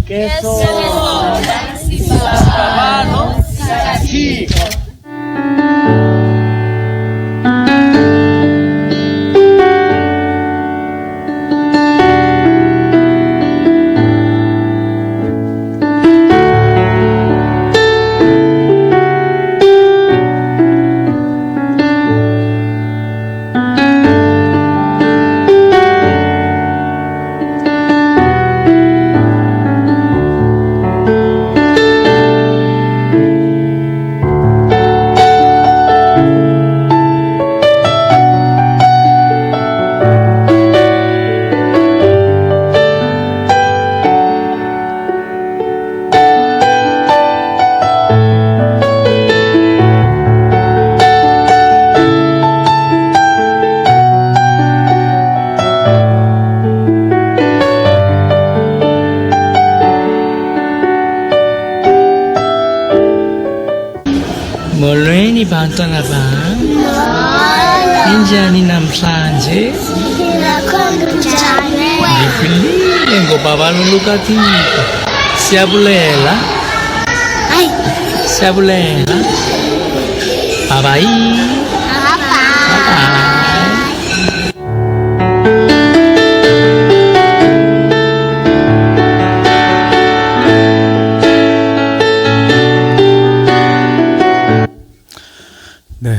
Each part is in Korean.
queso, mano, chico. Molweni bantwana bam, ninjani namhlanje? Ndiphilile ngoba balulukathixo. Siyabulela. Siyabulela. Bye bye. Bye bye. 네,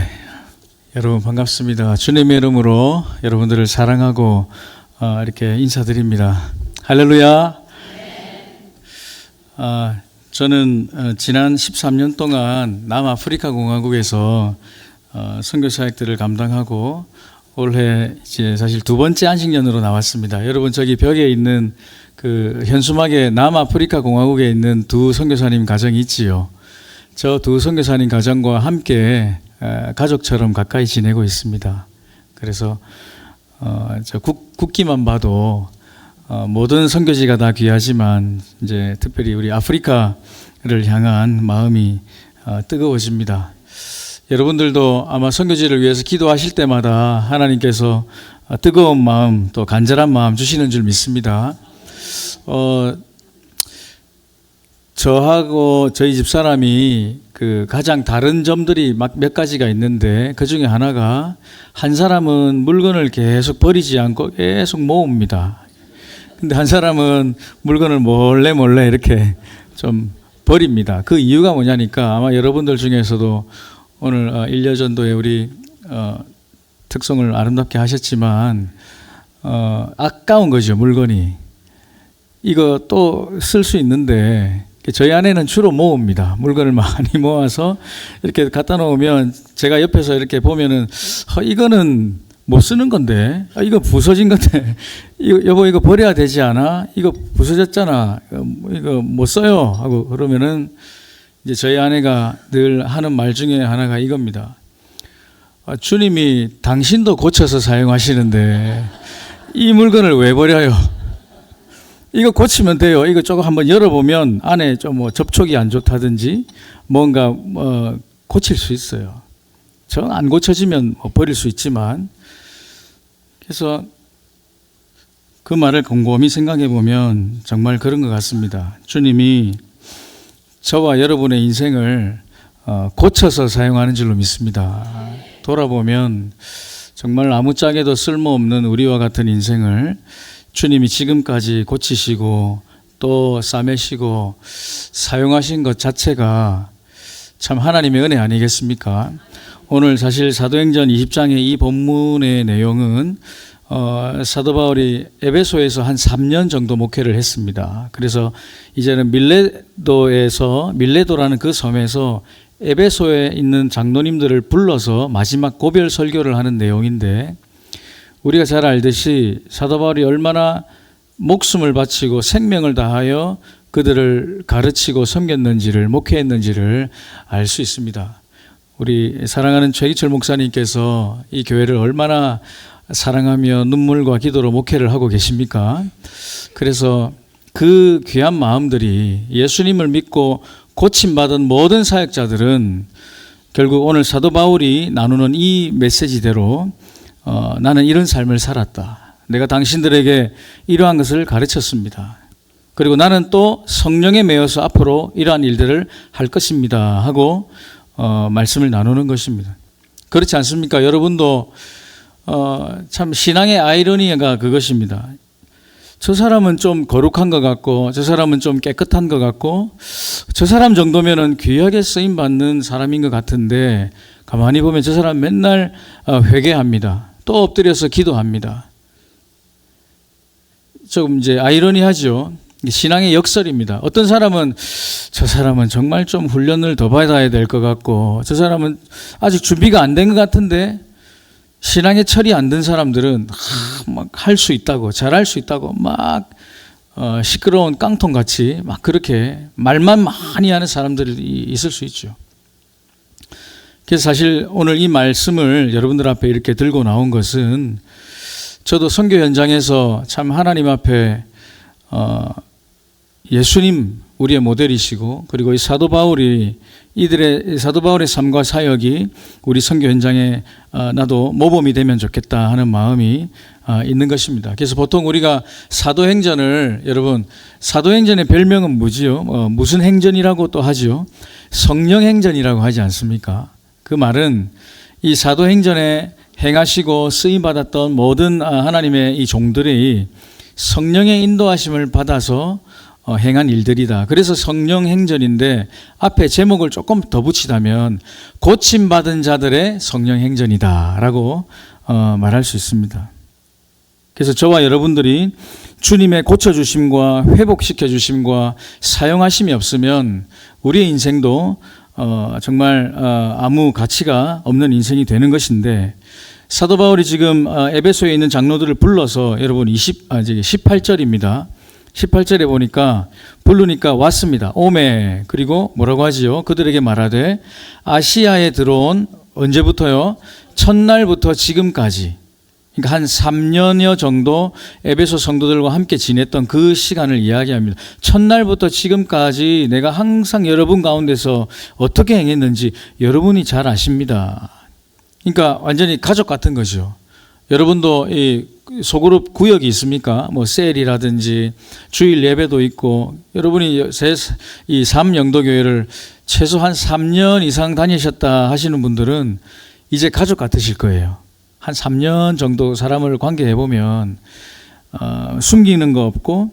여러분 반갑습니다. 주님의 이름으로 여러분들을 사랑하고 이렇게 인사드립니다. 할렐루야. 저는 지난 13년 동안 남아프리카 공화국에서 선교사역들을 감당하고 올해 이제 사실 두 번째 안식년으로 나왔습니다. 여러분 저기 벽에 있는 그 현수막에 남아프리카 공화국에 있는 두 선교사님 가정이 있지요. 저 두 선교사님 가정과 함께 가족처럼 가까이 지내고 있습니다. 그래서 저 국기만 봐도 모든 선교지가 다 귀하지만 이제 특별히 우리 아프리카를 향한 마음이 뜨거워집니다. 여러분들도 아마 선교지를 위해서 기도하실 때마다 하나님께서 뜨거운 마음 또 간절한 마음 주시는 줄 믿습니다. 저하고 저희 집사람이 그 가장 다른 점들이 막 몇 가지가 있는데 그 중에 하나가 한 사람은 물건을 계속 버리지 않고 계속 모읍니다. 근데 한 사람은 물건을 몰래 이렇게 좀 버립니다. 그 이유가 뭐냐니까 아마 여러분들 중에서도 오늘 일려전도에 우리 특성을 아름답게 하셨지만 아까운 거죠. 물건이. 이거 또 쓸 수 있는데 저희 아내는 주로 모읍니다. 물건을 많이 모아서 이렇게 갖다 놓으면 제가 옆에서 이렇게 보면은 이거는 못 쓰는 건데 이거 부서진 건데 여보 이거 버려야 되지 않아? 이거 부서졌잖아. 이거 못 써요 하고 그러면은 이제 저희 아내가 늘 하는 말 중에 하나가 이겁니다. 주님이 당신도 고쳐서 사용하시는데 이 물건을 왜 버려요? 이거 고치면 돼요. 이거 조금 한번 열어보면 안에 좀 뭐 접촉이 안 좋다든지 뭔가 고칠 수 있어요. 전 안 고쳐지면 버릴 수 있지만 그래서 그 말을 곰곰이 생각해 보면 정말 그런 것 같습니다. 주님이 저와 여러분의 인생을 고쳐서 사용하는 줄로 믿습니다. 돌아보면 정말 아무짝에도 쓸모없는 우리와 같은 인생을 주님이 지금까지 고치시고 또 싸매시고 사용하신 것 자체가 참 하나님의 은혜 아니겠습니까? 오늘 사실 사도행전 20장의 이 본문의 내용은 사도 바울이 에베소에서 한 3년 정도 목회를 했습니다. 그래서 이제는 밀레도라는 그 섬에서 에베소에 있는 장로님들을 불러서 마지막 고별 설교를 하는 내용인데 우리가 잘 알듯이 사도 바울이 얼마나 목숨을 바치고 생명을 다하여 그들을 가르치고 섬겼는지를 목회했는지를 알 수 있습니다. 우리 사랑하는 최기철 목사님께서 이 교회를 얼마나 사랑하며 눈물과 기도로 목회를 하고 계십니까? 그래서 그 귀한 마음들이 예수님을 믿고 고침받은 모든 사역자들은 결국 오늘 사도 바울이 나누는 이 메시지대로 나는 이런 삶을 살았다. 내가 당신들에게 이러한 것을 가르쳤습니다. 그리고 나는 또 성령에 매여서 앞으로 이러한 일들을 할 것입니다 하고 말씀을 나누는 것입니다. 그렇지 않습니까? 여러분도 참 신앙의 아이러니가 그것입니다. 저 사람은 좀 거룩한 것 같고 저 사람은 좀 깨끗한 것 같고 저 사람 정도면은 귀하게 쓰임 받는 사람인 것 같은데 가만히 보면 저 사람 맨날 회개합니다. 또 엎드려서 기도합니다. 조금 이제 아이러니하죠. 신앙의 역설입니다. 어떤 사람은 저 사람은 정말 좀 훈련을 더 받아야 될 것 같고 저 사람은 아직 준비가 안 된 것 같은데 신앙의 철이 안 든 사람들은 막 할 수 있다고 잘할 수 있다고 막 시끄러운 깡통같이 막 그렇게 말만 많이 하는 사람들이 있을 수 있죠. 그래서 사실 오늘 이 말씀을 여러분들 앞에 이렇게 들고 나온 것은 저도 선교 현장에서 참 하나님 앞에 예수님 우리의 모델이시고 그리고 이 사도 바울의 삶과 사역이 우리 선교 현장에 나도 모범이 되면 좋겠다 하는 마음이 있는 것입니다. 그래서 보통 우리가 사도행전을 여러분 사도행전의 별명은 뭐지요? 무슨 행전이라고 또 하죠? 성령행전이라고 하지 않습니까? 그 말은 이 사도행전에 행하시고 쓰임받았던 모든 하나님의 이 종들이 성령의 인도하심을 받아서 행한 일들이다. 그래서 성령행전인데 앞에 제목을 조금 더 붙이자면 고침받은 자들의 성령행전이다 라고 말할 수 있습니다. 그래서 저와 여러분들이 주님의 고쳐주심과 회복시켜주심과 사용하심이 없으면 우리의 인생도 정말 아무 가치가 없는 인생이 되는 것인데 사도 바울이 지금 에베소에 있는 장로들을 불러서 여러분 18절입니다. 18절에 보니까 부르니까 왔습니다. 오메. 그리고 뭐라고 하지요? 그들에게 말하되 아시아에 들어온 언제부터요? 첫날부터 지금까지 그러니까 한 3년여 정도 에베소 성도들과 함께 지냈던 그 시간을 이야기합니다. 첫날부터 지금까지 내가 항상 여러분 가운데서 어떻게 행했는지 여러분이 잘 아십니다. 그러니까 완전히 가족 같은 거죠. 여러분도 이 소그룹 구역이 있습니까? 뭐 셀이라든지 주일 예배도 있고 여러분이 이 삼영도교회를 최소한 3년 이상 다니셨다 하시는 분들은 이제 가족 같으실 거예요. 한 3년 정도 사람을 관계해 보면 숨기는 거 없고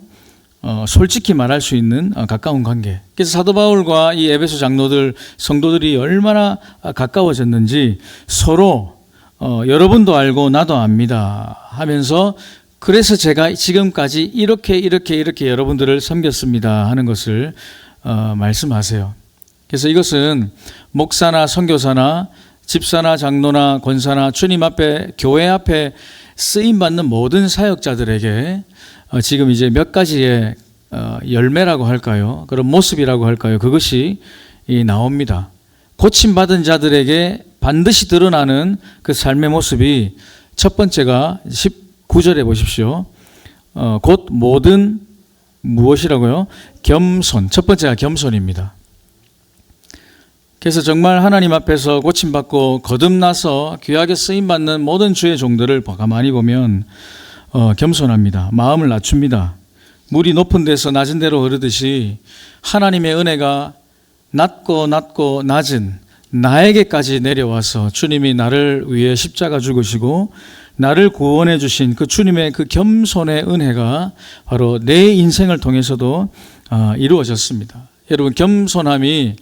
솔직히 말할 수 있는 가까운 관계. 그래서 사도 바울과 이 에베소 장로들 성도들이 얼마나 가까워졌는지 서로 여러분도 알고 나도 압니다 하면서 그래서 제가 지금까지 이렇게 여러분들을 섬겼습니다 하는 것을 말씀하세요. 그래서 이것은 목사나 선교사나 집사나 장로나 권사나 주님 앞에 교회 앞에 쓰임받는 모든 사역자들에게 지금 이제 몇 가지의 열매라고 할까요? 그런 모습이라고 할까요? 그것이 나옵니다. 고침받은 자들에게 반드시 드러나는 그 삶의 모습이 첫 번째가 19절에 보십시오. 곧 모든 무엇이라고요? 겸손. 첫 번째가 겸손입니다. 그래서 정말 하나님 앞에서 고침받고 거듭나서 귀하게 쓰임받는 모든 주의 종들을 가만히 보면 겸손합니다. 마음을 낮춥니다. 물이 높은 데서 낮은 데로 흐르듯이 하나님의 은혜가 낮고 낮은 나에게까지 내려와서 주님이 나를 위해 십자가 죽으시고 나를 구원해 주신 그 주님의 그 겸손의 은혜가 바로 내 인생을 통해서도 이루어졌습니다. 여러분 겸손함이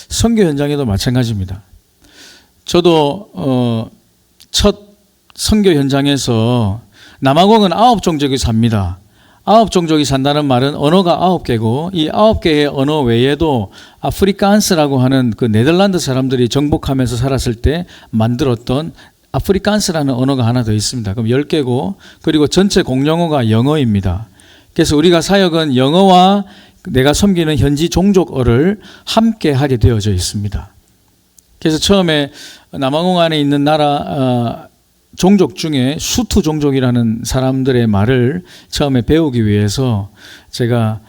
선교 현장에도 마찬가지입니다. 저도 첫 선교 현장에서 남아공은 9종족이 삽니다. 9종족이 산다는 말은 언어가 9개고 이 9개의 언어 외에도 아프리카안스라고 하는 그 네덜란드 사람들이 정복하면서 살았을 때 만들었던 아프리카안스라는 언어가 하나 더 있습니다. 그럼 10개고 그리고 전체 공용어가 영어입니다. 그래서 우리가 사역은 영어와 내가 섬기는 현지 종족어를 함께 하게 되어져 있습니다. 그래서 처음에 남아공 안에 있는 나라 종족 중에 수투 종족이라는 사람들의 말을 처음에 배우기 위해서 제가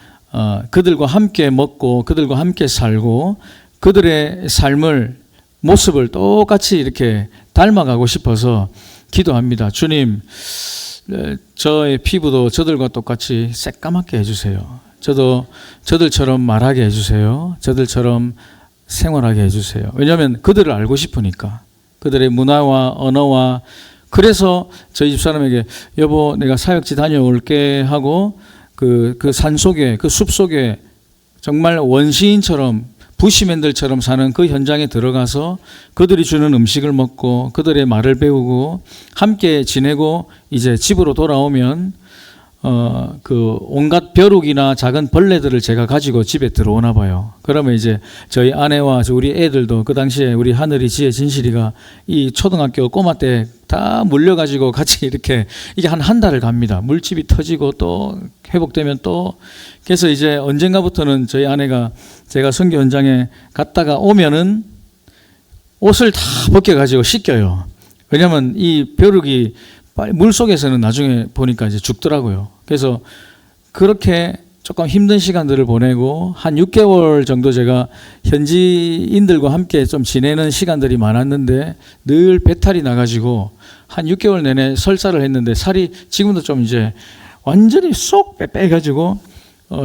그들과 함께 먹고 그들과 함께 살고 그들의 삶을 모습을 똑같이 이렇게 닮아가고 싶어서 기도합니다. 주님, 저의 피부도 저들과 똑같이 새까맣게 해주세요. 저들처럼 말하게 해주세요. 저들처럼 생활하게 해주세요. 왜냐하면 그들을 알고 싶으니까. 그들의 문화와 언어와. 그래서 저희 집사람에게 여보 내가 사역지 다녀올게 하고 그 산속에 그 숲속에 정말 원시인처럼 부시맨들처럼 사는 그 현장에 들어가서 그들이 주는 음식을 먹고 그들의 말을 배우고 함께 지내고 이제 집으로 돌아오면 그 온갖 벼룩이나 작은 벌레들을 제가 가지고 집에 들어오나 봐요. 그러면 이제 저희 아내와 우리 애들도 그 당시에 우리 하늘이, 지혜, 진실이가 이 초등학교 꼬마 때 다 물려가지고 같이 이렇게 이게 한 달을 갑니다. 물집이 터지고 또 회복되면 또 그래서 이제 언젠가부터는 저희 아내가 제가 선교 현장에 갔다가 오면은 옷을 다 벗겨가지고 씻겨요. 왜냐면 이 벼룩이 물 속에서는 나중에 보니까 이제 죽더라고요. 그래서 그렇게 조금 힘든 시간들을 보내고 한 6개월 정도 제가 현지인들과 함께 좀 지내는 시간들이 많았는데 늘 배탈이 나가지고 한 6개월 내내 설사를 했는데 살이 지금도 좀 이제 완전히 쏙 빼가지고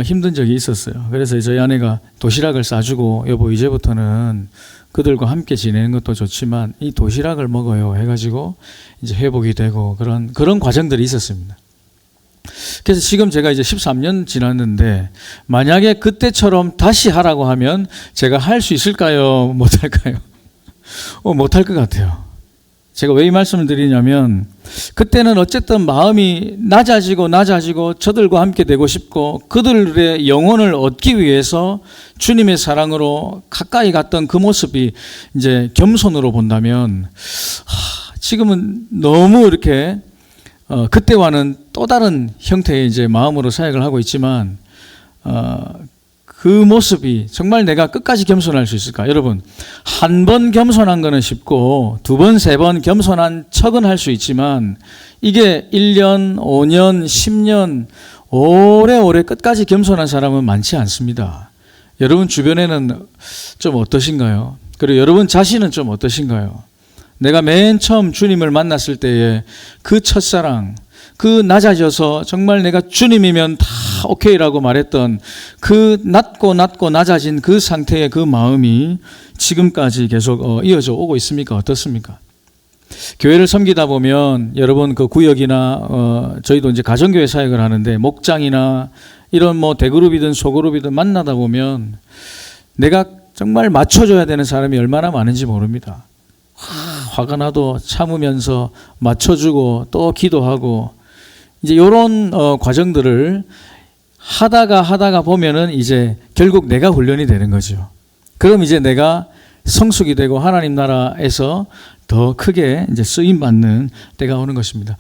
힘든 적이 있었어요. 그래서 저희 아내가 도시락을 싸주고 여보 이제부터는 그들과 함께 지내는 것도 좋지만 이 도시락을 먹어요 해가지고 이제 회복이 되고 그런 과정들이 있었습니다. 그래서 지금 제가 이제 13년 지났는데 만약에 그때처럼 다시 하라고 하면 제가 할 수 있을까요? 못할까요? 못할 것 같아요. 제가 왜 이 말씀을 드리냐면 그때는 어쨌든 마음이 낮아지고 저들과 함께 되고 싶고 그들의 영혼을 얻기 위해서 주님의 사랑으로 가까이 갔던 그 모습이 이제 겸손으로 본다면 지금은 너무 이렇게 그때와는 또 다른 형태의 이제 마음으로 사역을 하고 있지만 그 모습이 정말 내가 끝까지 겸손할 수 있을까? 여러분, 한 번 겸손한 거는 쉽고 두 번, 세 번 겸손한 척은 할 수 있지만 이게 1년, 5년, 10년 오래오래 끝까지 겸손한 사람은 많지 않습니다. 여러분 주변에는 좀 어떠신가요? 그리고 여러분 자신은 좀 어떠신가요? 내가 맨 처음 주님을 만났을 때의 그 첫사랑, 그 낮아져서 정말 내가 주님이면 다 오케이라고 말했던 그 낮고 낮아진 그 상태의 그 마음이 지금까지 계속 이어져 오고 있습니까? 어떻습니까? 교회를 섬기다 보면 여러분 그 구역이나 저희도 이제 가정교회 사역을 하는데 목장이나 이런 뭐 대그룹이든 소그룹이든 만나다 보면 내가 정말 맞춰줘야 되는 사람이 얼마나 많은지 모릅니다. 화가 나도 참으면서 맞춰주고 또 기도하고 이제 이런 과정들을 하다가 보면은 이제 결국 내가 훈련이 되는 거죠. 그럼 이제 내가 성숙이 되고 하나님 나라에서 더 크게 이제 쓰임 받는 때가 오는 것입니다.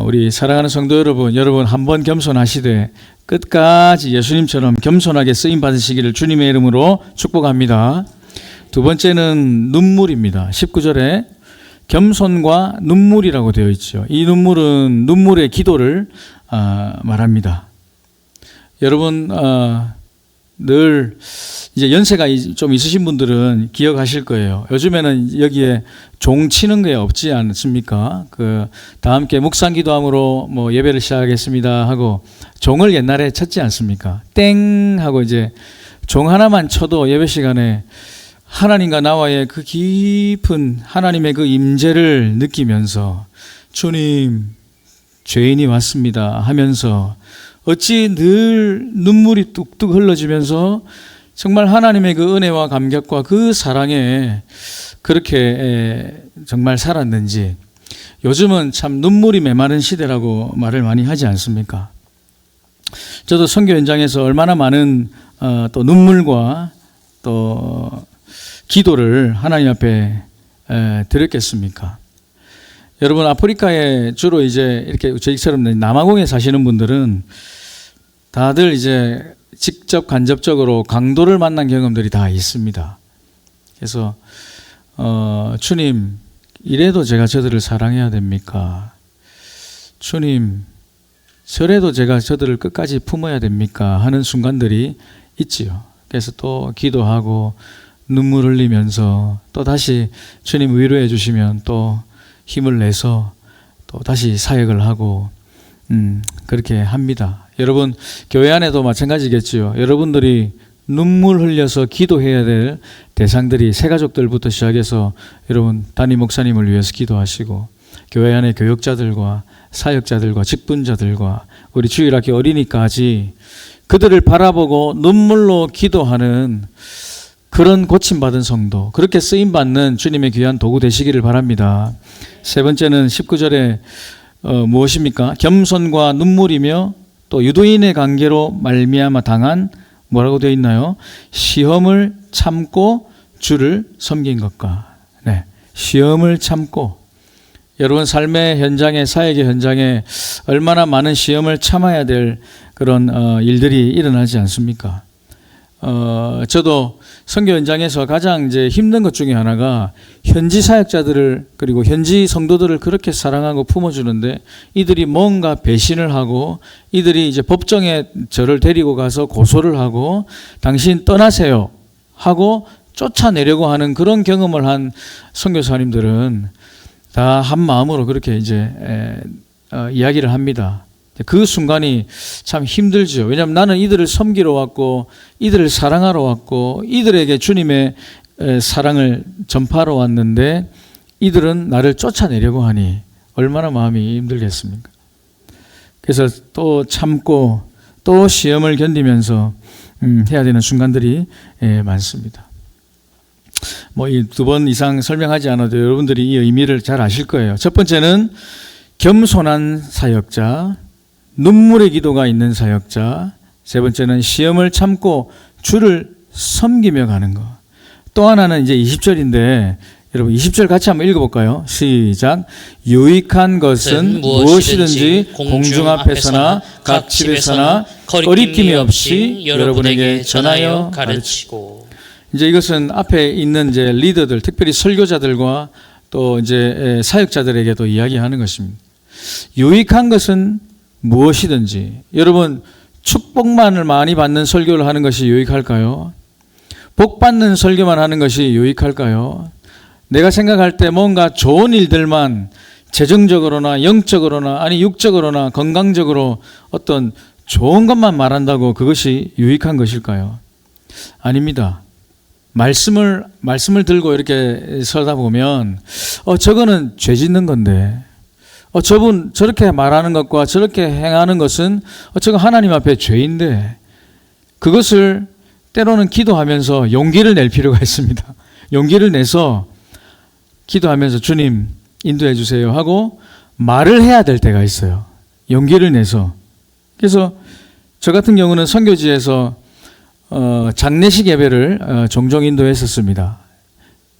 우리 사랑하는 성도 여러분 한번 겸손하시되 끝까지 예수님처럼 겸손하게 쓰임 받으시기를 주님의 이름으로 축복합니다. 두 번째는 눈물입니다. 19절에 겸손과 눈물이라고 되어 있죠. 이 눈물은 눈물의 기도를 말합니다. 여러분 늘 이제 연세가 좀 있으신 분들은 기억하실 거예요. 요즘에는 여기에 종 치는 게 없지 않습니까? 다 함께 묵상 기도함으로 뭐 예배를 시작하겠습니다 하고 종을 옛날에 쳤지 않습니까? 땡 하고 이제 종 하나만 쳐도 예배 시간에 하나님과 나와의 그 깊은 하나님의 그 임재를 느끼면서 주님 죄인이 왔습니다 하면서 어찌 늘 눈물이 뚝뚝 흘러지면서 정말 하나님의 그 은혜와 감격과 그 사랑에 그렇게 정말 살았는지. 요즘은 참 눈물이 메마른 시대라고 말을 많이 하지 않습니까? 저도 선교 현장에서 얼마나 많은 또 눈물과 또 기도를 하나님 앞에 드렸겠습니까? 여러분 아프리카에 주로 이제 이렇게 저희처럼 남아공에 사시는 분들은 다들 이제 직접 간접적으로 강도를 만난 경험들이 다 있습니다. 그래서 주님 이래도 제가 저들을 사랑해야 됩니까? 주님 저래도 제가 저들을 끝까지 품어야 됩니까? 하는 순간들이 있지요. 그래서 또 기도하고 눈물 흘리면서 또 다시 주님 위로해 주시면 또 힘을 내서 또 다시 사역을 하고 그렇게 합니다. 여러분 교회 안에도 마찬가지겠지요. 여러분들이 눈물 흘려서 기도해야 될 대상들이 새가족들부터 시작해서 여러분 담임 목사님을 위해서 기도하시고 교회 안에 교역자들과 사역자들과 직분자들과 우리 주일학교 어린이까지 그들을 바라보고 눈물로 기도하는 그런 고침받은 성도, 그렇게 쓰임받는 주님의 귀한 도구 되시기를 바랍니다. 세 번째는 19절에 무엇입니까? 겸손과 눈물이며 또 유도인의 관계로 말미암아 당한 뭐라고 되어 있나요? 시험을 참고 주를 섬긴 것과. 네, 시험을 참고. 여러분 삶의 현장에, 사역의 현장에 얼마나 많은 시험을 참아야 될 그런 일들이 일어나지 않습니까? 저도 선교 현장에서 가장 이제 힘든 것 중에 하나가 현지 사역자들을 그리고 현지 성도들을 그렇게 사랑하고 품어주는데 이들이 뭔가 배신을 하고 이들이 이제 법정에 저를 데리고 가서 고소를 하고 당신 떠나세요 하고 쫓아내려고 하는 그런 경험을 한 선교사님들은 다 한 마음으로 그렇게 이제 이야기를 합니다. 그 순간이 참 힘들죠. 왜냐하면 나는 이들을 섬기러 왔고 이들을 사랑하러 왔고 이들에게 주님의 사랑을 전파하러 왔는데 이들은 나를 쫓아내려고 하니 얼마나 마음이 힘들겠습니까? 그래서 또 참고 또 시험을 견디면서 해야 되는 순간들이 많습니다. 뭐 이 2번 이상 설명하지 않아도 여러분들이 이 의미를 잘 아실 거예요. 첫 번째는 겸손한 사역자, 눈물의 기도가 있는 사역자. 세 번째는 시험을 참고 주를 섬기며 가는 것. 또 하나는 이제 20절인데 여러분 20절 같이 한번 읽어볼까요? 시작. 유익한 것은 무엇이든지 공중 앞에서나 각 집에서나 거리낌이 없이 여러분에게 전하여 가르치고. 이제 이것은 앞에 있는 이제 리더들, 특별히 설교자들과 또 이제 사역자들에게도 이야기하는 것입니다. 유익한 것은 무엇이든지. 여러분 축복만을 많이 받는 설교를 하는 것이 유익할까요? 복 받는 설교만 하는 것이 유익할까요? 내가 생각할 때 뭔가 좋은 일들만 재정적으로나 영적으로나 아니 육적으로나 건강적으로 어떤 좋은 것만 말한다고 그것이 유익한 것일까요? 아닙니다. 말씀을 들고 이렇게 서다 보면 저거는 죄 짓는 건데 저분 저렇게 말하는 것과 저렇게 행하는 것은 저거 하나님 앞에 죄인데 그것을 때로는 기도하면서 용기를 낼 필요가 있습니다. 용기를 내서 기도하면서 주님 인도해 주세요 하고 말을 해야 될 때가 있어요. 용기를 내서. 그래서 저 같은 경우는 선교지에서 장례식 예배를 종종 인도했었습니다.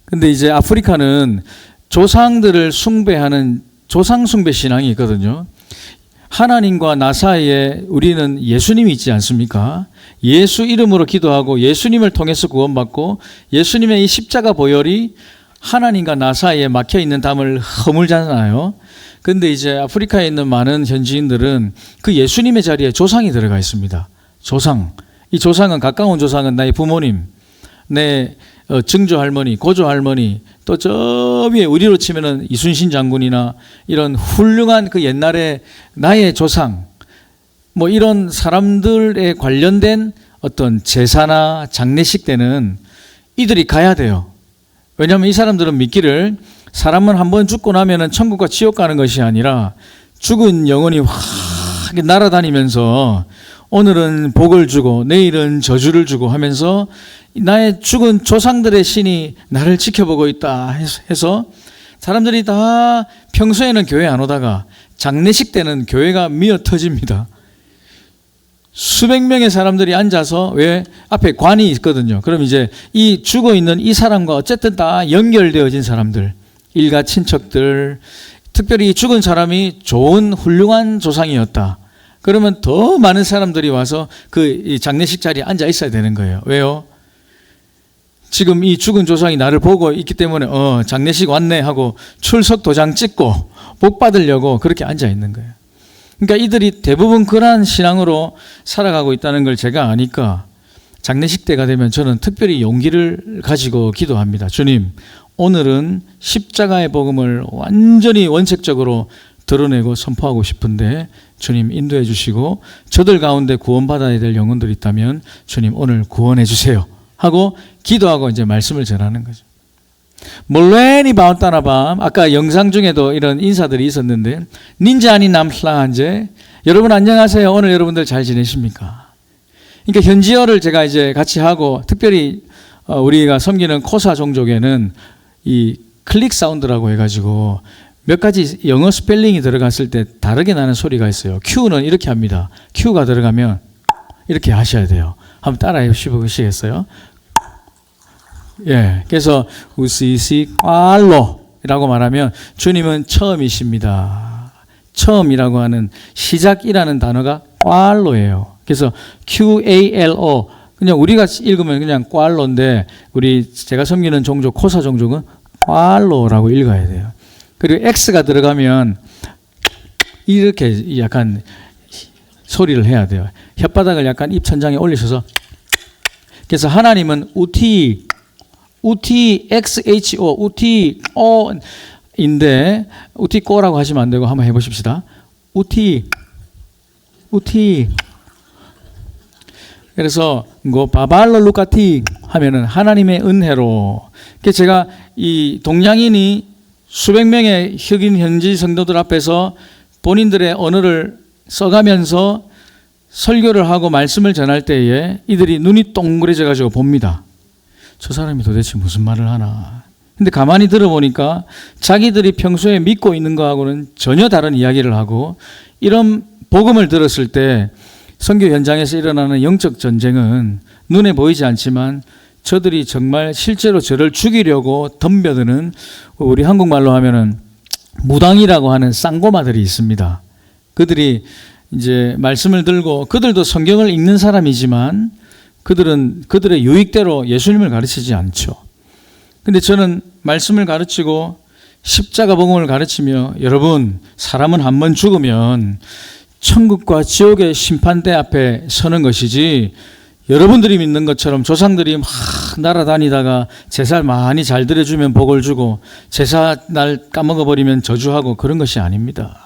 근데 이제 아프리카는 조상들을 숭배하는 조상 숭배 신앙이 있거든요. 하나님과 나 사이에 우리는 예수님이 있지 않습니까? 예수 이름으로 기도하고 예수님을 통해서 구원받고 예수님의 이 십자가 보혈이 하나님과 나 사이에 막혀있는 담을 허물잖아요. 근데 이제 아프리카에 있는 많은 현지인들은 그 예수님의 자리에 조상이 들어가 있습니다. 조상. 이 조상은 가까운 조상은 나의 부모님, 내 증조 할머니, 고조 할머니, 또 저 위에 우리로 치면은 이순신 장군이나 이런 훌륭한 그 옛날에 나의 조상, 뭐 이런 사람들에 관련된 어떤 제사나 장례식 때는 이들이 가야 돼요. 왜냐하면 이 사람들은 믿기를 사람은 한번 죽고 나면은 천국과 지옥 가는 것이 아니라 죽은 영혼이 확 날아다니면서 오늘은 복을 주고 내일은 저주를 주고 하면서 나의 죽은 조상들의 신이 나를 지켜보고 있다 해서 사람들이 다 평소에는 교회 안 오다가 장례식 때는 교회가 미어 터집니다. 수백 명의 사람들이 앉아서 왜 앞에 관이 있거든요. 그럼 이제 이 죽어 있는 이 사람과 어쨌든 다 연결되어진 사람들, 일가 친척들, 특별히 죽은 사람이 좋은 훌륭한 조상이었다. 그러면 더 많은 사람들이 와서 그 장례식 자리에 앉아 있어야 되는 거예요. 왜요? 지금 이 죽은 조상이 나를 보고 있기 때문에 장례식 왔네 하고 출석 도장 찍고 복 받으려고 그렇게 앉아 있는 거예요. 그러니까 이들이 대부분 그러한 신앙으로 살아가고 있다는 걸 제가 아니까 장례식 때가 되면 저는 특별히 용기를 가지고 기도합니다. 주님, 오늘은 십자가의 복음을 완전히 원색적으로 드러내고 선포하고 싶은데 주님 인도해 주시고 저들 가운데 구원받아야 될 영혼들이 있다면 주님 오늘 구원해 주세요 하고 기도하고 이제 말씀을 전하는 거죠. 몰레니 바운따나밤, 아까 영상 중에도 이런 인사들이 있었는데 닌자 아닌 남슬랑한제, 여러분 안녕하세요. 오늘 여러분들 잘 지내십니까? 그러니까 현지어를 제가 이제 같이 하고, 특별히 우리가 섬기는 코사 종족에는 이 클릭 사운드라고 해가지고 몇 가지 영어 스펠링이 들어갔을 때 다르게 나는 소리가 있어요. Q는 이렇게 합니다. Q가 들어가면 이렇게 하셔야 돼요. 한번 따라해 보시겠어요? 예, 그래서 우시시 꽈로라고 말하면 주님은 처음이십니다. 처음이라고 하는 시작이라는 단어가 꽈로예요. 그래서 QALO, 그냥 우리가 읽으면 그냥 꽈로인데 제가 섬기는 종족 코사 종족은 꽈로라고 읽어야 돼요. 그리고 X가 들어가면 이렇게 약간 소리를 해야 돼요. 혓바닥을 약간 입 천장에 올리셔서. 그래서 하나님은 UTXHO, UTO인데 UT꼬라고 하시면 안 되고 한번 해보십시다. UT. 그래서 바발로 루카티 하면은 하나님의 은혜로. 그래서 제가 이 동양인이 수백 명의 흑인 현지 성도들 앞에서 본인들의 언어를 써가면서 설교를 하고 말씀을 전할 때에 이들이 눈이 동그래져 가지고 봅니다. 저 사람이 도대체 무슨 말을 하나. 근데 가만히 들어보니까 자기들이 평소에 믿고 있는 거하고는 전혀 다른 이야기를 하고, 이런 복음을 들었을 때 선교 현장에서 일어나는 영적 전쟁은 눈에 보이지 않지만 저들이 정말 실제로 저를 죽이려고 덤벼드는, 우리 한국말로 하면은 무당이라고 하는 쌍고마들이 있습니다. 그들이 이제 말씀을 들고, 그들도 성경을 읽는 사람이지만 그들은 그들의 유익대로 예수님을 가르치지 않죠. 근데 저는 말씀을 가르치고 십자가 복음을 가르치며, 여러분, 사람은 한 번 죽으면 천국과 지옥의 심판대 앞에 서는 것이지, 여러분들이 믿는 것처럼 조상들이 막 날아다니다가 제사 많이 잘 드려주면 복을 주고 제사 날 까먹어버리면 저주하고 그런 것이 아닙니다.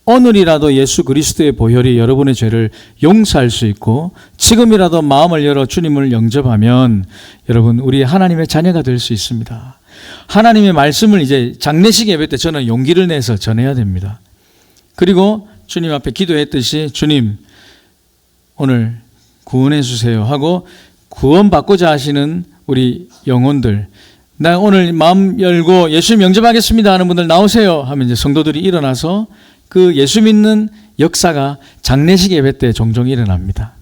오늘이라도 예수 그리스도의 보혈이 여러분의 죄를 용서할 수 있고, 지금이라도 마음을 열어 주님을 영접하면 여러분, 우리 하나님의 자녀가 될 수 있습니다. 하나님의 말씀을 이제 장례식 예배 때 저는 용기를 내서 전해야 됩니다. 그리고 주님 앞에 기도했듯이, 주님 오늘 구원해 주세요 하고 구원받고자 하시는 우리 영혼들, 나 오늘 마음 열고 예수 영접하겠습니다 하는 분들 나오세요 하면 이제 성도들이 일어나서 그 예수 믿는 역사가 장례식 예배 때 종종 일어납니다.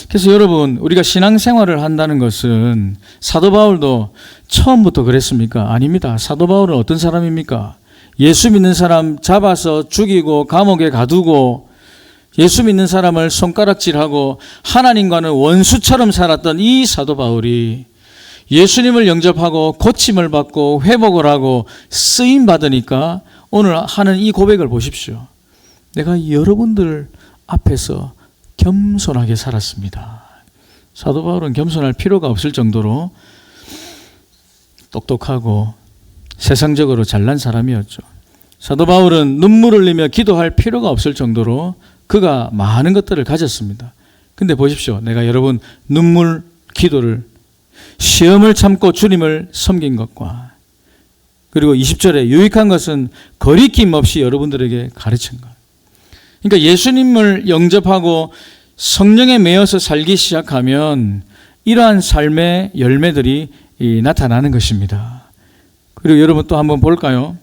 그래서 여러분, 우리가 신앙생활을 한다는 것은, 사도 바울도 처음부터 그랬습니까? 아닙니다. 사도 바울은 어떤 사람입니까? 예수 믿는 사람 잡아서 죽이고 감옥에 가두고 예수 믿는 사람을 손가락질하고 하나님과는 원수처럼 살았던 이 사도 바울이 예수님을 영접하고 고침을 받고 회복을 하고 쓰임 받으니까 오늘 하는 이 고백을 보십시오. 내가 여러분들 앞에서 겸손하게 살았습니다. 사도 바울은 겸손할 필요가 없을 정도로 똑똑하고 세상적으로 잘난 사람이었죠. 사도 바울은 눈물을 흘리며 기도할 필요가 없을 정도로 그가 많은 것들을 가졌습니다. 근데 보십시오. 내가 여러분 눈물 기도를, 시험을 참고 주님을 섬긴 것과, 그리고 20절에 유익한 것은 거리낌 없이 여러분들에게 가르친 것. 그러니까 예수님을 영접하고 성령에 매여서 살기 시작하면 이러한 삶의 열매들이 나타나는 것입니다. 그리고 여러분 또 한번 볼까요?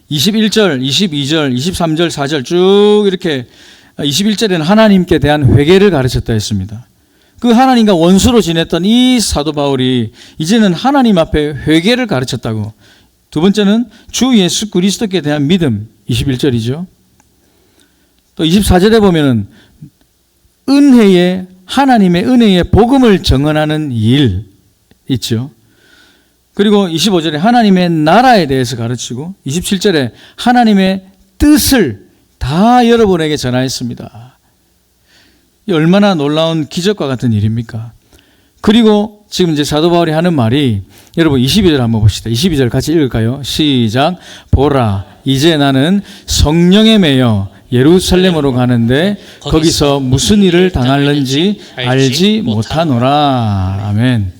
21절, 22절, 23절, 4절 쭉 이렇게 21절에는 하나님께 대한 회개를 가르쳤다 했습니다. 그 하나님과 원수로 지냈던 이 사도 바울이 이제는 하나님 앞에 회개를 가르쳤다고. 두 번째는 주 예수 그리스도께 대한 믿음, 21절이죠. 또 24절에 보면은 하나님의 은혜의 복음을 증언하는 일 있죠. 그리고 25절에 하나님의 나라에 대해서 가르치고, 27절에 하나님의 뜻을 다 여러분에게 전하였습니다. 이 얼마나 놀라운 기적과 같은 일입니까? 그리고 지금 이제 사도 바울이 하는 말이, 여러분 22절 한번 봅시다. 22절 같이 읽을까요? 시작. 보라, 이제 나는 성령에 매여 예루살렘으로 가는데 거기서 무슨 일을 당할는지 알지 못하노라. 아멘.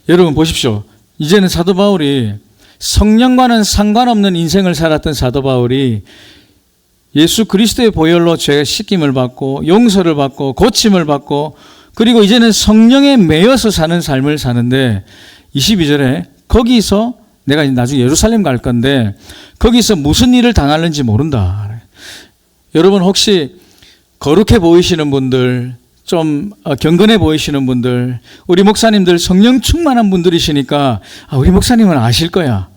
여러분 보십시오. 이제는 사도 바울이 성령과는 상관없는 인생을 살았던 사도 바울이 예수 그리스도의 보혈로 죄 씻김을 받고 용서를 받고 고침을 받고 그리고 이제는 성령에 매여서 사는 삶을 사는데 22절에 거기서 내가 나중에 예루살렘 갈 건데 거기서 무슨 일을 당하는지 모른다. 여러분 혹시 거룩해 보이시는 분들, 좀 경건해 보이시는 분들, 우리 목사님들 성령 충만한 분들이시니까 우리 목사님은 아실 거야.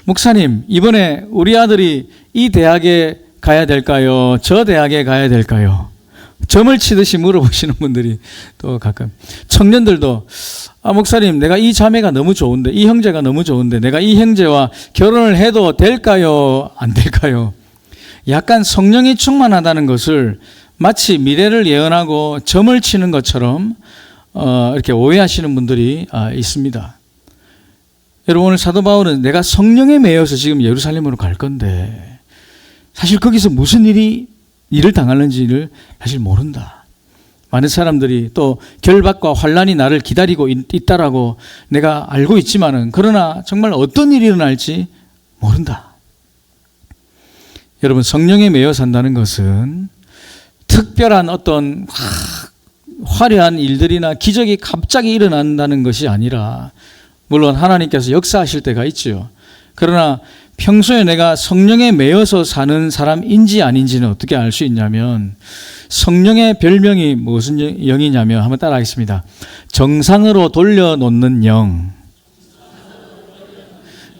목사님, 이번에 우리 아들이 이 대학에 가야 될까요? 저 대학에 가야 될까요? 점을 치듯이 물어보시는 분들이 또 가끔. 청년들도 목사님, 내가 이 자매가 너무 좋은데, 이 형제가 너무 좋은데 내가 이 형제와 결혼을 해도 될까요? 안 될까요? 약간 성령이 충만하다는 것을 마치 미래를 예언하고 점을 치는 것처럼 이렇게 오해하시는 분들이 있습니다. 여러분, 오늘 사도 바울은 내가 성령에 매여서 지금 예루살렘으로 갈 건데 사실 거기서 무슨 일을 당하는지를 사실 모른다. 많은 사람들이 또 결박과 환난이 나를 기다리고 있다라고 내가 알고 있지만은 그러나 정말 어떤 일이 일어날지 모른다. 여러분, 성령에 매여 산다는 것은 특별한 어떤 화려한 일들이나 기적이 갑자기 일어난다는 것이 아니라, 물론 하나님께서 역사하실 때가 있죠. 그러나 평소에 내가 성령에 매여서 사는 사람인지 아닌지는 어떻게 알 수 있냐면, 성령의 별명이 무슨 영이냐면, 한번 따라하겠습니다. 정상으로 돌려놓는 영.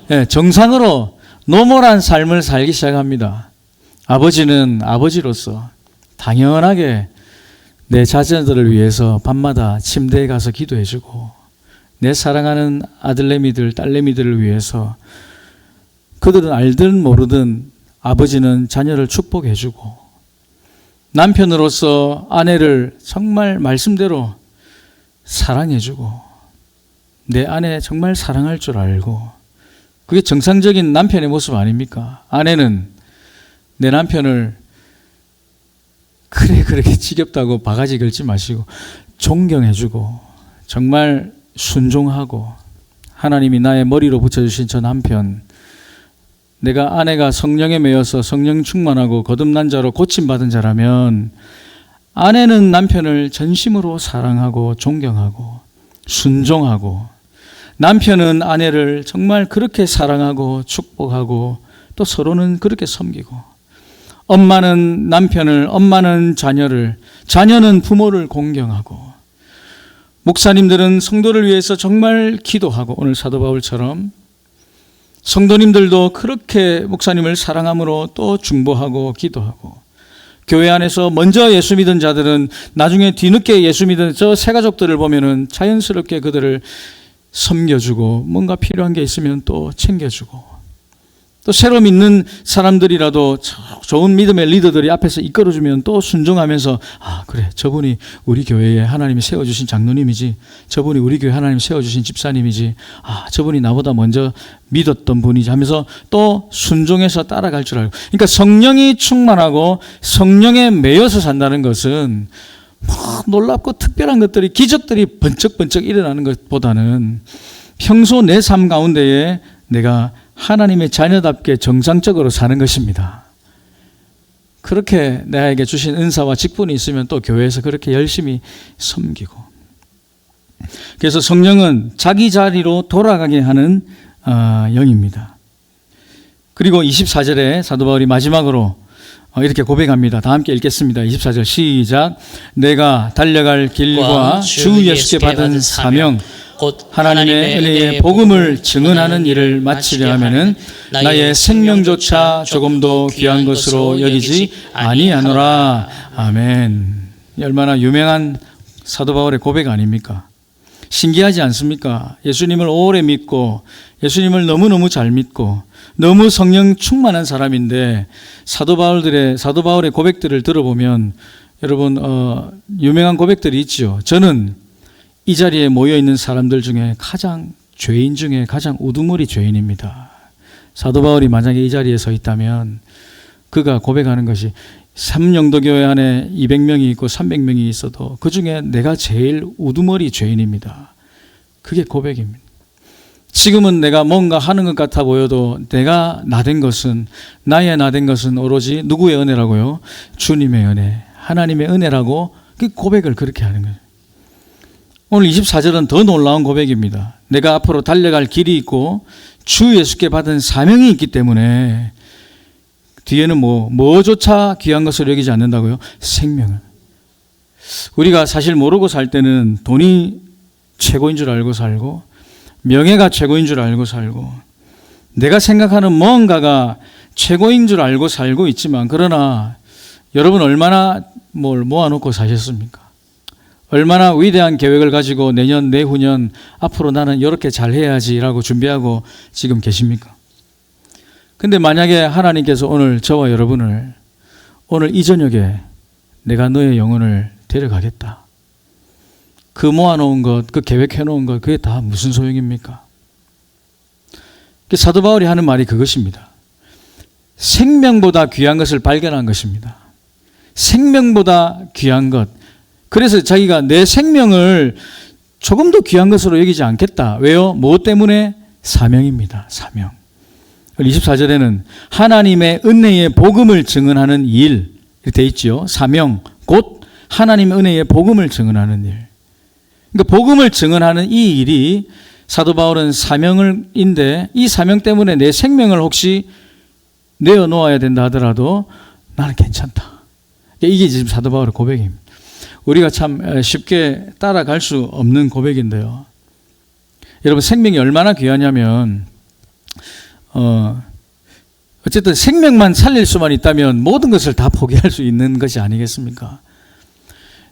네, 정상으로 노멀한 삶을 살기 시작합니다. 아버지는 아버지로서 당연하게 내 자녀들을 위해서 밤마다 침대에 가서 기도해주고, 내 사랑하는 아들내미들, 딸내미들을 위해서 그들은 알든 모르든 아버지는 자녀를 축복해주고, 남편으로서 아내를 정말 말씀대로 사랑해주고, 내 아내 정말 사랑할 줄 알고, 그게 정상적인 남편의 모습 아닙니까? 아내는 내 남편을 그렇게 지겹다고 바가지 걸지 마시고 존경해주고 정말 순종하고, 하나님이 나의 머리로 붙여주신 저 남편, 내가 아내가 성령에 매여서 성령 충만하고 거듭난 자로 고침받은 자라면 아내는 남편을 전심으로 사랑하고 존경하고 순종하고, 남편은 아내를 정말 그렇게 사랑하고 축복하고 또 서로는 그렇게 섬기고, 엄마는 남편을, 엄마는 자녀를, 자녀는 부모를 공경하고, 목사님들은 성도를 위해서 정말 기도하고, 오늘 사도 바울처럼 성도님들도 그렇게 목사님을 사랑함으로 또 중보하고 기도하고, 교회 안에서 먼저 예수 믿은 자들은 나중에 뒤늦게 예수 믿은 저 새 가족들을 보면은 자연스럽게 그들을 섬겨주고, 뭔가 필요한 게 있으면 또 챙겨주고, 또 새로 믿는 사람들이라도 좋은 믿음의 리더들이 앞에서 이끌어주면 또 순종하면서, 그래, 저분이 우리 교회에 하나님이 세워주신 장로님이지, 저분이 우리 교회 하나님이 세워주신 집사님이지, 저분이 나보다 먼저 믿었던 분이지 하면서 또 순종해서 따라갈 줄 알고. 그러니까 성령이 충만하고 성령에 매여서 산다는 것은 놀랍고 특별한 것들이, 기적들이 번쩍번쩍 일어나는 것보다는 평소 내 삶 가운데에 내가 하나님의 자녀답게 정상적으로 사는 것입니다. 그렇게 나에게 주신 은사와 직분이 있으면 또 교회에서 그렇게 열심히 섬기고, 그래서 성령은 자기 자리로 돌아가게 하는 영입니다. 그리고 24절에 사도 바울이 마지막으로 이렇게 고백합니다. 다 함께 읽겠습니다. 24절 시작. 내가 달려갈 길과 주 예수께 받은 사명, 곧 하나님의 은혜의 복음을 증언하는 일을 마치려 하면은 나의 생명조차 조금도 귀한 것으로 여기지 아니하노라. 아멘. 얼마나 유명한 사도 바울의 고백 아닙니까? 신기하지 않습니까? 예수님을 오래 믿고 예수님을 너무너무 잘 믿고 너무 성령 충만한 사람인데, 사도 바울의 고백들을 들어보면 여러분 유명한 고백들이 있죠. 저는 이 자리에 모여있는 사람들 중에 죄인 중에 가장 우두머리 죄인입니다. 사도 바울이 만약에 이 자리에 서 있다면 그가 고백하는 것이, 삼영도교회 안에 200명이 있고 300명이 있어도 그중에 내가 제일 우두머리 죄인입니다. 그게 고백입니다. 지금은 내가 뭔가 하는 것 같아 보여도 내가 나된 것은, 나의 나된 것은 오로지 누구의 은혜라고요? 주님의 은혜, 하나님의 은혜라고 그 고백을 그렇게 하는 거예요. 오늘 24절은 더 놀라운 고백입니다. 내가 앞으로 달려갈 길이 있고 주 예수께 받은 사명이 있기 때문에 뒤에는 뭐조차 귀한 것을 여기지 않는다고요? 생명을. 우리가 사실 모르고 살 때는 돈이 최고인 줄 알고 살고 명예가 최고인 줄 알고 살고 내가 생각하는 뭔가가 최고인 줄 알고 살고 있지만, 그러나 여러분 얼마나 뭘 모아놓고 사셨습니까? 얼마나 위대한 계획을 가지고 내년 내후년 앞으로 나는 이렇게 잘해야지라고 준비하고 지금 계십니까? 근데 만약에 하나님께서 오늘 저와 여러분을 오늘 이 저녁에 내가 너의 영혼을 데려가겠다, 그 모아놓은 것, 그 계획해놓은 것, 그게 다 무슨 소용입니까? 사도 바울이 하는 말이 그것입니다. 생명보다 귀한 것을 발견한 것입니다. 생명보다 귀한 것. 그래서 자기가 내 생명을 조금 더 귀한 것으로 여기지 않겠다. 왜요? 무엇 때문에? 사명입니다. 사명. 24절에는 하나님의 은혜의 복음을 증언하는 일, 이렇게 돼 있죠. 사명, 곧 하나님의 은혜의 복음을 증언하는 일. 그러니까 복음을 증언하는 이 일이 사도 바울은 사명인데, 이 사명 때문에 내 생명을 혹시 내어놓아야 된다 하더라도 나는 괜찮다. 이게 지금 사도 바울의 고백입니다. 우리가 참 쉽게 따라갈 수 없는 고백인데요. 여러분, 생명이 얼마나 귀하냐면 어쨌든 생명만 살릴 수만 있다면 모든 것을 다 포기할 수 있는 것이 아니겠습니까?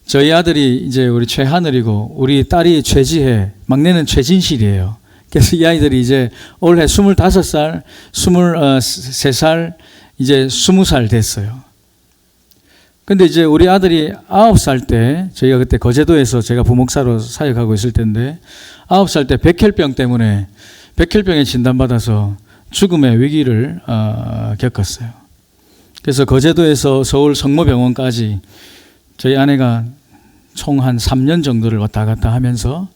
저희 아들이 이제 우리 최하늘이고 우리 딸이 최지혜, 막내는 최진실이에요. 그래서 이 아이들이 이제 올해 25살, 23살, 이제 20살 됐어요. 근데 이제 우리 아들이 9살 때, 저희가 그때 거제도에서 제가 부목사로 사역하고 있을 때인데, 9살 때 백혈병 때문에 백혈병에 진단받아서 죽음의 위기를 겪었어요. 그래서 거제도에서 서울 성모병원까지 저희 아내가 총 한 3년 정도를 왔다 갔다 하면서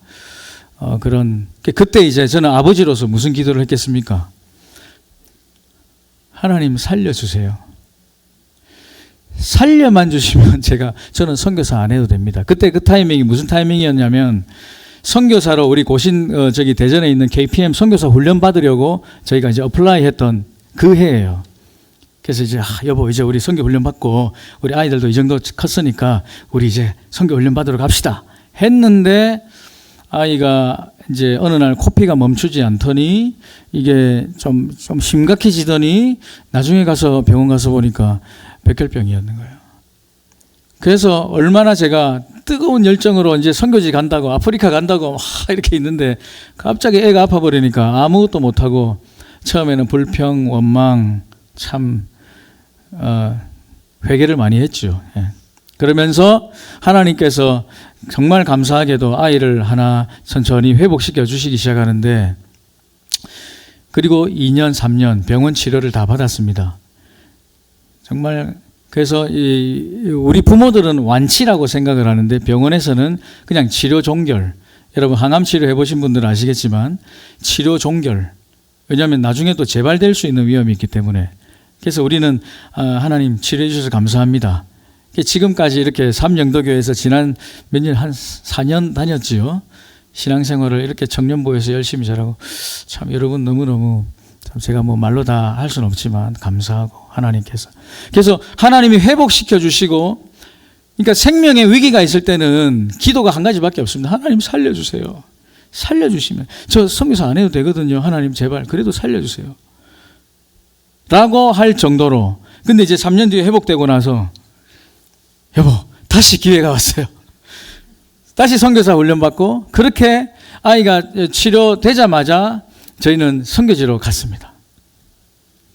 그때 이제 저는 아버지로서 무슨 기도를 했겠습니까? 하나님 살려주세요. 살려만 주시면 저는 선교사 안 해도 됩니다. 그때 그 타이밍이 무슨 타이밍이었냐면, 선교사로 우리 대전에 있는 KPM 선교사 훈련 받으려고 저희가 이제 어플라이 했던 그 해예요. 그래서 이제 여보, 이제 우리 선교 훈련 받고 우리 아이들도 이 정도 컸으니까 우리 이제 선교 훈련 받으러 갑시다 했는데, 아이가 이제 어느 날 코피가 멈추지 않더니 이게 좀 심각해지더니 나중에 가서 병원 가서 보니까 백혈병이었는 거예요. 그래서 얼마나 제가 뜨거운 열정으로 이제 선교지 간다고, 아프리카 간다고 막 이렇게 있는데 갑자기 애가 아파버리니까 아무것도 못하고 처음에는 불평, 원망, 참 회개를 많이 했죠. 예. 그러면서 하나님께서 정말 감사하게도 아이를 하나 천천히 회복시켜 주시기 시작하는데, 그리고 2년, 3년 병원 치료를 다 받았습니다. 정말. 그래서 우리 부모들은 완치라고 생각을 하는데 병원에서는 그냥 치료 종결. 여러분 항암 치료 해보신 분들은 아시겠지만 치료 종결. 왜냐하면 나중에 또 재발될 수 있는 위험이 있기 때문에. 그래서 우리는 하나님 치료해 주셔서 감사합니다. 지금까지 이렇게 삼영도교회에서 지난 몇 년, 한 4년 다녔지요. 신앙생활을 이렇게 청년부에서 열심히 잘하고, 참 여러분 너무너무 참 제가 말로 다 할 수는 없지만 감사하고, 하나님께서. 그래서 하나님이 회복시켜 주시고, 그러니까 생명의 위기가 있을 때는 기도가 한 가지밖에 없습니다. 하나님 살려주세요. 살려주시면. 저 선교사 안 해도 되거든요. 하나님 제발 그래도 살려주세요. 라고 할 정도로. 근데 이제 3년 뒤에 회복되고 나서, 여보, 다시 기회가 왔어요. 다시 선교사 훈련받고, 그렇게 아이가 치료되자마자 저희는 선교지로 갔습니다.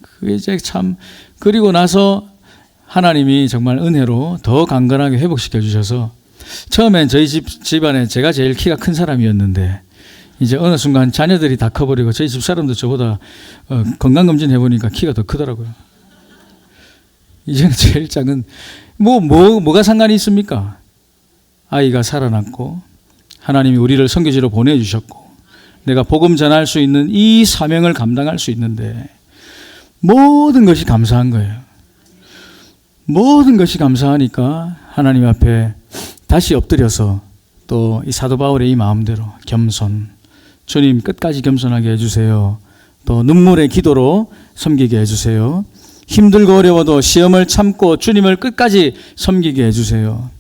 그게 이제 참, 그리고 나서 하나님이 정말 은혜로 더 강건하게 회복시켜 주셔서, 처음엔 저희 집안에 제가 제일 키가 큰 사람이었는데, 이제 어느 순간 자녀들이 다 커버리고 저희 집 사람도 저보다 건강검진 해보니까 키가 더 크더라고요. 이제는 제일 작은 뭐가 상관이 있습니까? 아이가 살아났고 하나님이 우리를 선교지로 보내주셨고 내가 복음 전할 수 있는 이 사명을 감당할 수 있는데 모든 것이 감사한 거예요. 모든 것이 감사하니까 하나님 앞에 다시 엎드려서 또 이 사도 바울의 이 마음대로 겸손, 주님 끝까지 겸손하게 해주세요. 또 눈물의 기도로 섬기게 해주세요. 힘들고 어려워도 시험을 참고 주님을 끝까지 섬기게 해주세요.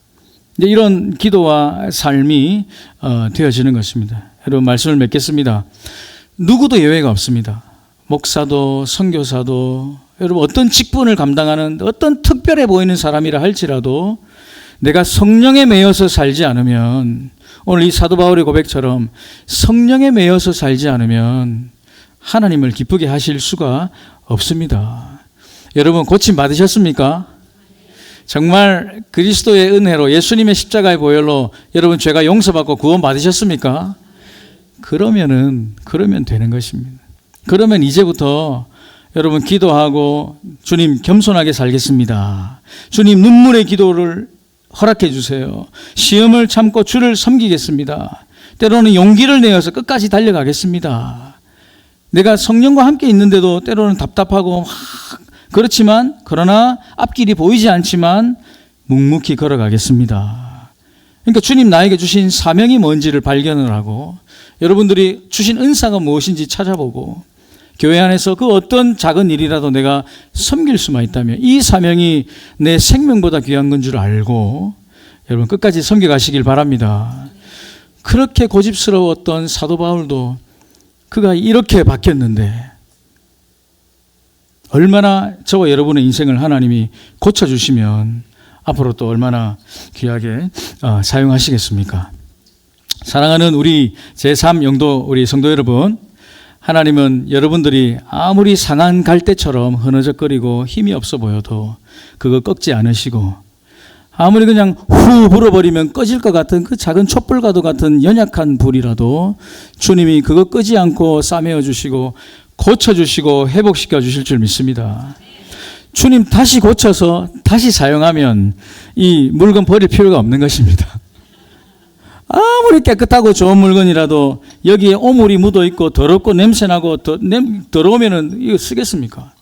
이제 이런 기도와 삶이 되어지는 것입니다. 여러분 말씀을 맺겠습니다. 누구도 예외가 없습니다. 목사도 선교사도 여러분 어떤 직분을 감당하는 어떤 특별해 보이는 사람이라 할지라도 내가 성령에 매여서 살지 않으면 오늘 이 사도 바울의 고백처럼 성령에 매여서 살지 않으면 하나님을 기쁘게 하실 수가 없습니다. 여러분 고침 받으셨습니까? 정말 그리스도의 은혜로 예수님의 십자가의 보혈로 여러분 죄가 용서받고 구원 받으셨습니까? 그러면 되는 것입니다. 그러면 이제부터 여러분 기도하고 주님 겸손하게 살겠습니다. 주님 눈물의 기도를 허락해 주세요. 시험을 참고 주를 섬기겠습니다. 때로는 용기를 내어서 끝까지 달려가겠습니다. 내가 성령과 함께 있는데도 때로는 답답하고 그렇지만 그러나 앞길이 보이지 않지만 묵묵히 걸어가겠습니다. 그러니까 주님 나에게 주신 사명이 뭔지를 발견을 하고 여러분들이 주신 은사가 무엇인지 찾아보고 교회 안에서 그 어떤 작은 일이라도 내가 섬길 수만 있다면 이 사명이 내 생명보다 귀한 건 줄 알고 여러분 끝까지 섬겨가시길 바랍니다. 그렇게 고집스러웠던 사도 바울도 그가 이렇게 바뀌었는데 얼마나 저와 여러분의 인생을 하나님이 고쳐주시면 앞으로 또 얼마나 귀하게 사용하시겠습니까? 사랑하는 우리 제3영도 우리 성도 여러분, 하나님은 여러분들이 아무리 상한 갈대처럼 흐느적거리고 힘이 없어 보여도 그거 꺾지 않으시고 아무리 그냥 후 불어버리면 꺼질 것 같은 그 작은 촛불과도 같은 연약한 불이라도 주님이 그거 끄지 않고 싸매어 주시고 고쳐주시고 회복시켜 주실 줄 믿습니다. 주님 다시 고쳐서 다시 사용하면 이 물건 버릴 필요가 없는 것입니다. 아무리 깨끗하고 좋은 물건이라도 여기에 오물이 묻어 있고 더럽고 냄새나고 더러우면은 이거 쓰겠습니까?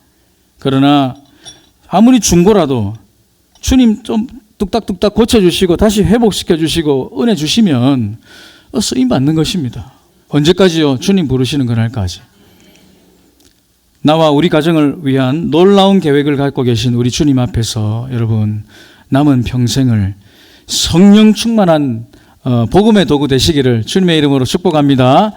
그러나 아무리 중고라도 주님 좀 뚝딱뚝딱 고쳐주시고 다시 회복시켜 주시고 은혜 주시면 쓰임 받는 것입니다. 언제까지요? 주님 부르시는 그날까지. 나와 우리 가정을 위한 놀라운 계획을 갖고 계신 우리 주님 앞에서 여러분 남은 평생을 성령 충만한 복음의 도구 되시기를 주님의 이름으로 축복합니다.